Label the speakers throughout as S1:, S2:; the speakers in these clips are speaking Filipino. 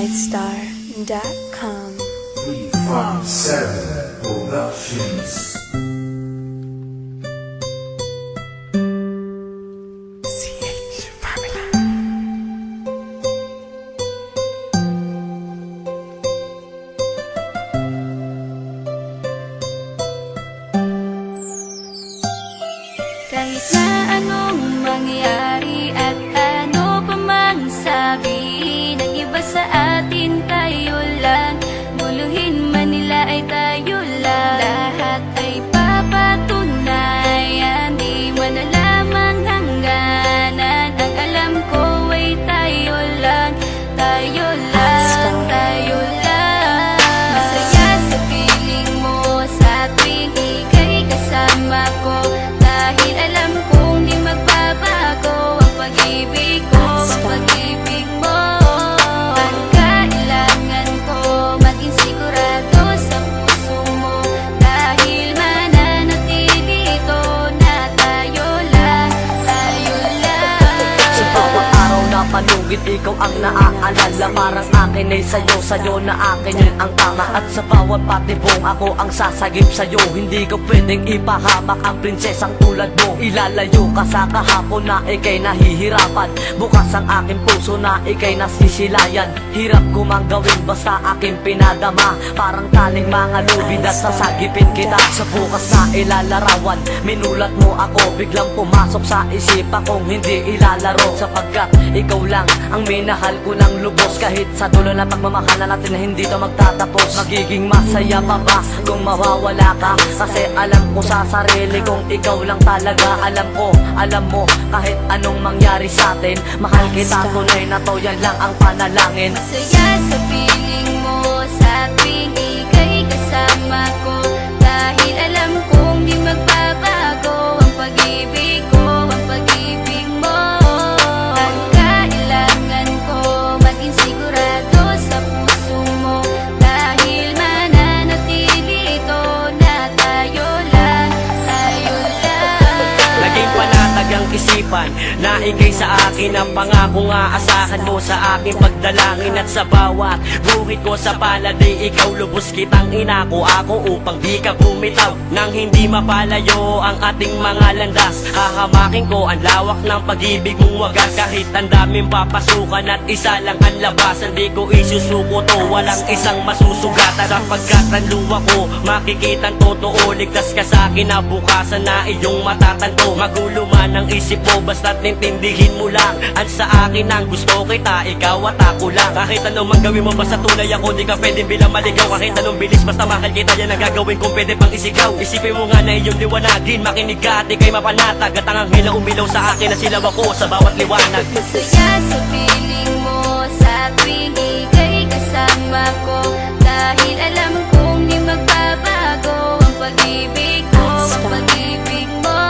S1: MyStar.com.
S2: 357 Productions.
S3: Kahit na anong mangyari at ano pa mang sabi ng iba sa atin, tayo lang. Guluhin man nila ay tayo lang. Lahat ay papatunayan, di man alamang hangganan. Ang alam ko ay tayo lang, tayo lang, tayo lang. Masaya sa piling mo sa tuwing ika'y kasama ko, dahil alam kong di magbabago ang pag-ibig ko, ang pag-ibig mo. Ang kailangan ko maging sigurado sa puso mo, dahil mananatili ito na tayo lang, tayo lang.
S4: Sa bawat araw na panugit, ikaw ang naaalala. Parang akin ay sa'yo, sa'yo na akin yun ang tama. At sa bawat patibong, ako ang sasagip sa'yo. Hindi ko pwedeng ipahamak ang prinsesang tulad mo. Ilalayo ka sa kahapon na ika'y nahihirapan. Bukas ang aking puso na ika'y nasisilayan. Hirap ko mang gawin basta aking pinadama. Parang taling mga lubid at sasagipin kita. Sa bukas na ilalarawan, minulat mo ako. Biglang pumasok sa isipan kong hindi ilalaro. Sapagkat ikaw lang ang minahal ko ng lubos. Kahit sa dulo na pagmamahal na natin na hindi to magtatapos. Magiging masaya pa ba kung mawawala ka? Kasi alam ko sa sarili kong ikaw lang talaga. Alam ko, alam mo, kahit anong mangyari sa atin, mahal kita tunay na to, yan lang ang panalangin.
S3: Masaya sa piling mo sa tuwing ika'y kasama ko, dahil alam kong di magbabago ang pag-ibig ko, ang pag-ibig mo. Ang kailangan ko maging sigurado sa puso mo, dahil mananatili ito na tayo lang, tayo lang.
S4: Naging panatag ang isipan na ikay sa akin ang pangako nga. Asahan mo sa aking pagdalangin at sa bawat guhit ko sa palad ay ikaw lubos kitang inako ako upang di ka bumitaw nang hindi mapalayo ang ating mga landas. Hahamakin ko ang lawak ng pag-ibig mong wagas. Kahit ang daming papasukan at isa lang ang labasan, di ko isusuko to, walang isang masusugatan. Sapagkat ang luwa ko makikitang totoo, ligtas ka sa akin na bukasan na iyong matatanto. Magulo man ang isip mo basta't nintindihin mo lang ang sa akin ang gusto kita, ikaw at ako lang. Kahit anong mang gawin mo basta tunay ako, di ka pwedeng bilang maligaw. Kahit anong bilis basta mahal kita, yan ang gagawin kung pwede pang isigaw. Isipin mo nga na iyong liwanagin, makinig ka at ika'y mapanatag. At ang anghel na umilaw sa akin na silaw ako sa bawat liwanag.
S3: Masaya sa piling mo sa tuwing ika'y kasama ko, dahil alam kong di magbabago ang pag-ibig ko, ang pag-ibig mo.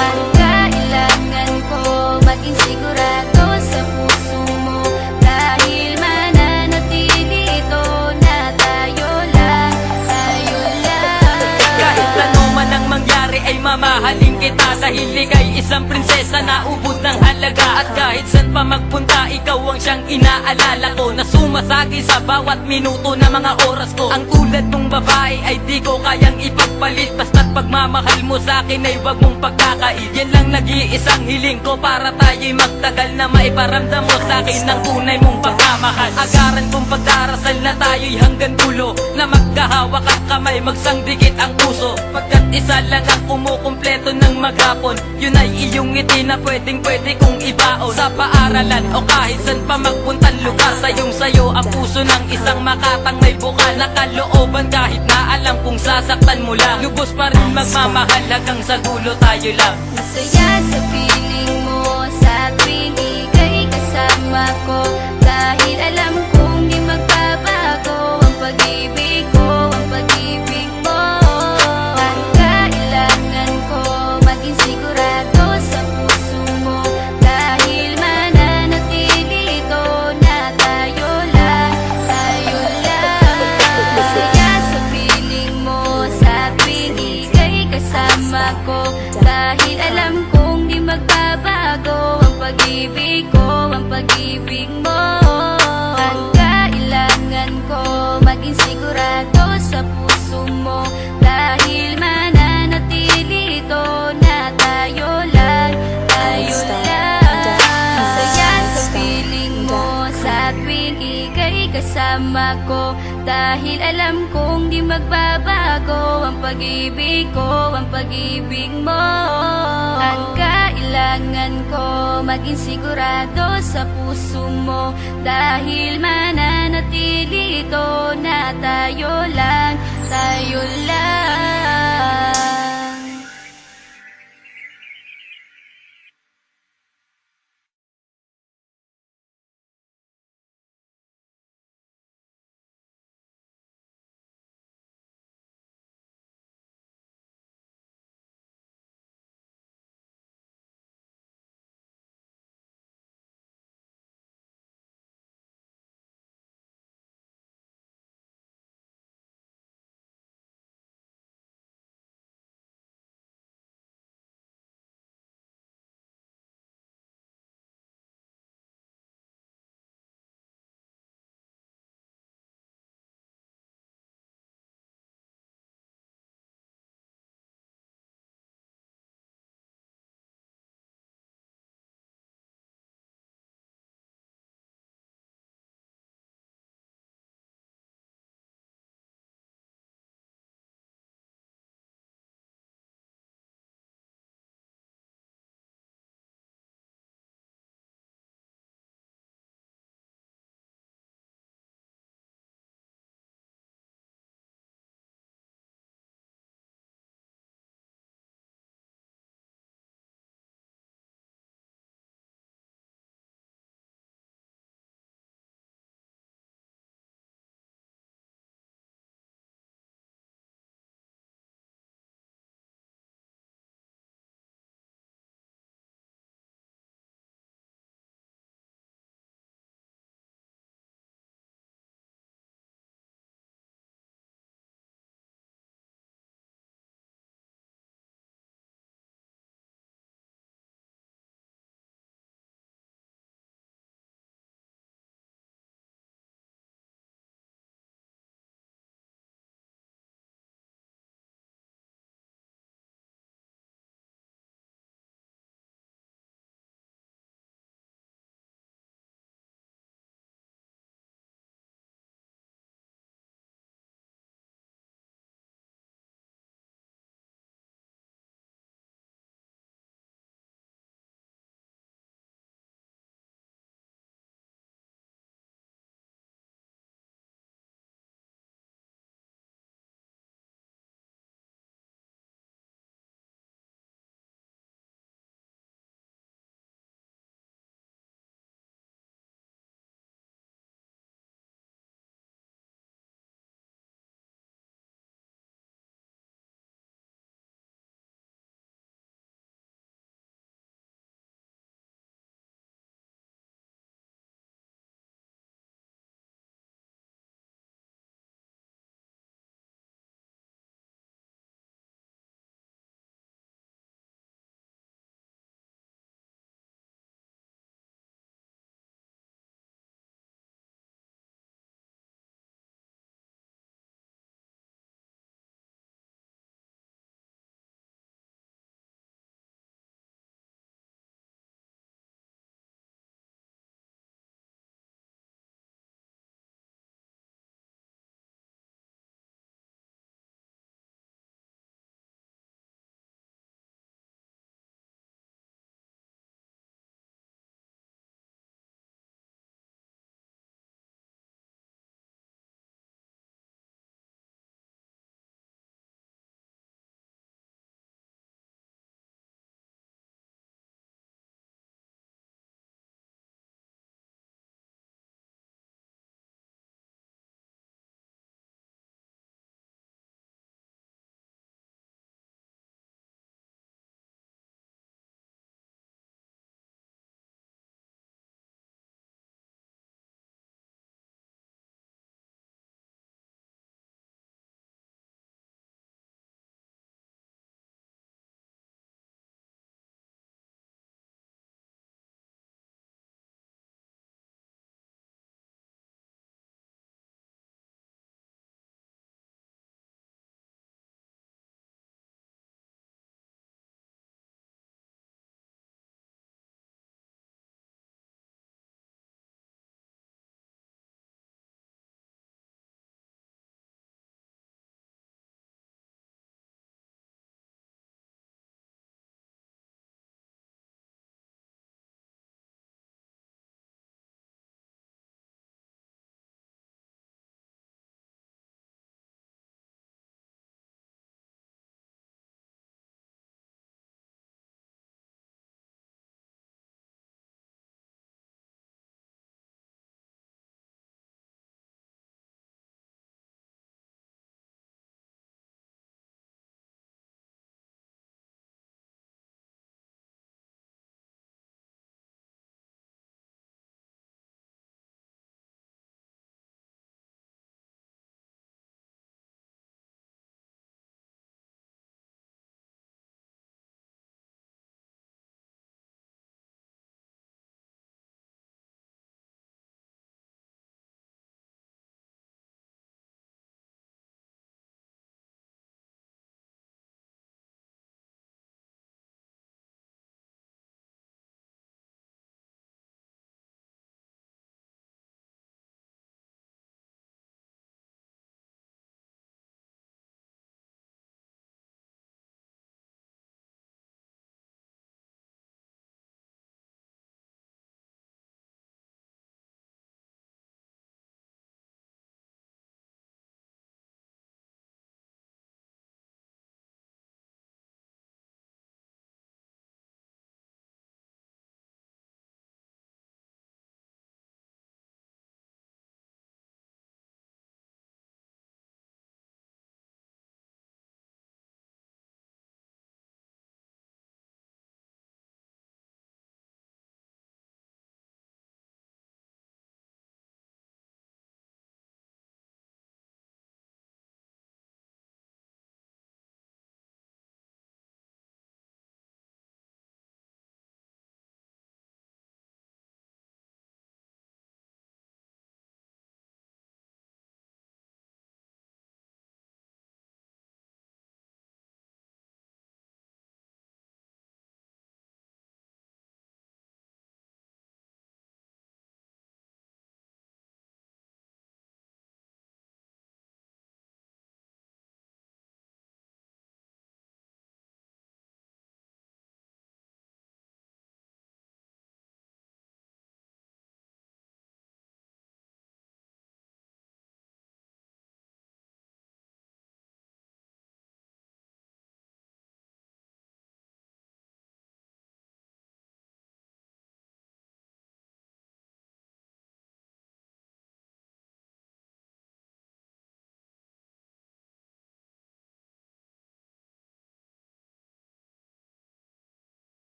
S3: Ang kailangan ko maging sigurado sa puso mo, dahil mananatili ito na tayo lang, tayo lang.
S5: Kahit ano man ang mangyari ay mamahalin kita, dahil ika'y isang prinsesa na ubod ng halaga. At kahit saan pa magpunta, ikaw ang siyang inaalala ko, na sumasagi sa bawat minuto na mga oras ko. Ang tulad mong babae ay di ko kayang ipagpalit, basta't pagmamahal mo sa akin ay wag mong pagkakait. Yan lang nag-iisang hiling ko para tayo'y magtagal, na maiparamdam mo sa akin ng tunay mong pagmamahal. Agaran kong pagdarasal na tayo'y hanggang dulo, na magkahawak ang kamay, magsangdikit ang puso. Pagkat isa lang ang kumukumpleto ng maghapon, yun ay iyong ngiti na pwedeng pwede kong ibaon. Sa paaralan o kahit saan pa magpuntang lugar, sayong-sayo ang puso ng isang makatang may bukal na kalooban. Kahit na alam kung sasaktan mo lang, lubos pa rin magmamahal hanggang sa dulo tayo lang.
S3: Masaya sa piling mo sa tuwing ika'y kasama ko, dahil alam kong di magbabago ang pag-ibig ko, ang pag-ibig mo. Ang kailangan ko maging sigurado sa puso mo, dahil mananatili ito na tayo lang, tayo lang. Masaya sa piling mo sa tuwing ika'y kasama ko, dahil alam kong di magbabago ang pag-ibig ko, ang pag-ibig mo. Ang kasama ko. Dahil alam kong di magbabago ang pag-ibig ko, ang pag-ibig mo. Ang kailangan ko maging sigurado sa puso mo. Dahil mananatili ito na tayo lang, tayo lang.